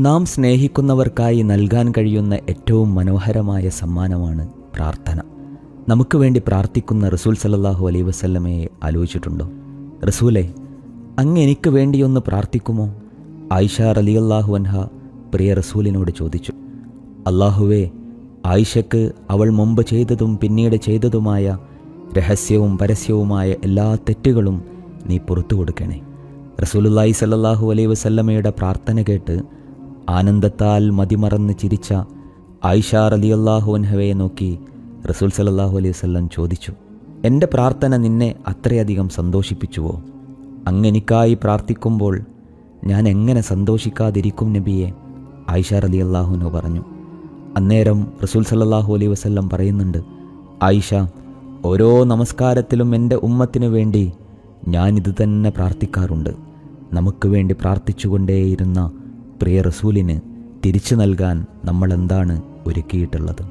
നാം സ്നേഹിക്കുന്നവർക്കായി നൽകാൻ കഴിയുന്ന ഏറ്റവും മനോഹരമായ സമ്മാനമാണ് പ്രാർത്ഥന. നമുക്ക് വേണ്ടി പ്രാർത്ഥിക്കുന്ന റസൂൽ സല്ലല്ലാഹു അലൈഹി വസല്ലമയെ ആലോചിച്ചിട്ടുണ്ടോ? റസൂലേ, അങ്ങ് എനിക്ക് വേണ്ടിയൊന്ന് പ്രാർത്ഥിക്കുമോ? ആയിഷ റളിയല്ലാഹു അൻഹ പ്രിയ റസൂലിനോട് ചോദിച്ചു. അല്ലാഹുവേ, ആയിഷയ്ക്ക് അവൾ മുമ്പ് ചെയ്തതും പിന്നീട് ചെയ്തതുമായ രഹസ്യവും പരസ്യവുമായ എല്ലാ തെറ്റുകളും നീ പുറത്തു കൊടുക്കണേ. റസൂലുള്ളാഹി സല്ലല്ലാഹു അലൈഹി വസല്ലമയുടെ പ്രാർത്ഥന കേട്ട് ആനന്ദത്താൽ മതിമറന്ന് ചിരിച്ച ആയിഷ റളിയല്ലാഹു അൻഹയെ നോക്കി റസൂൽ സല്ലല്ലാഹു അലൈഹി വസല്ലം ചോദിച്ചു, എൻ്റെ പ്രാർത്ഥന നിന്നെ അത്രയധികം സന്തോഷിപ്പിച്ചുവോ? അങ്ങെനിക്കായി പ്രാർത്ഥിക്കുമ്പോൾ ഞാൻ എങ്ങനെ സന്തോഷിക്കാതിരിക്കും നബിയെ? ആയിഷ റളിയല്ലാഹു അൻഹ പറഞ്ഞു. അന്നേരം റസൂൽ സല്ലല്ലാഹു അലൈഹി വസല്ലം പറയുന്നുണ്ട്, ആയിഷ, ഓരോ നമസ്കാരത്തിലും എൻ്റെ ഉമ്മത്തിനു വേണ്ടി ഞാനിത് തന്നെ പ്രാർത്ഥിക്കാറുണ്ട്. നമുക്ക് വേണ്ടി പ്രാർത്ഥിച്ചുകൊണ്ടേയിരുന്ന പ്രിയ റസൂലിന് തിരിച്ചു നൽകാൻ നമ്മളെന്താണ് ഒരുക്കിയിട്ടുള്ളത്?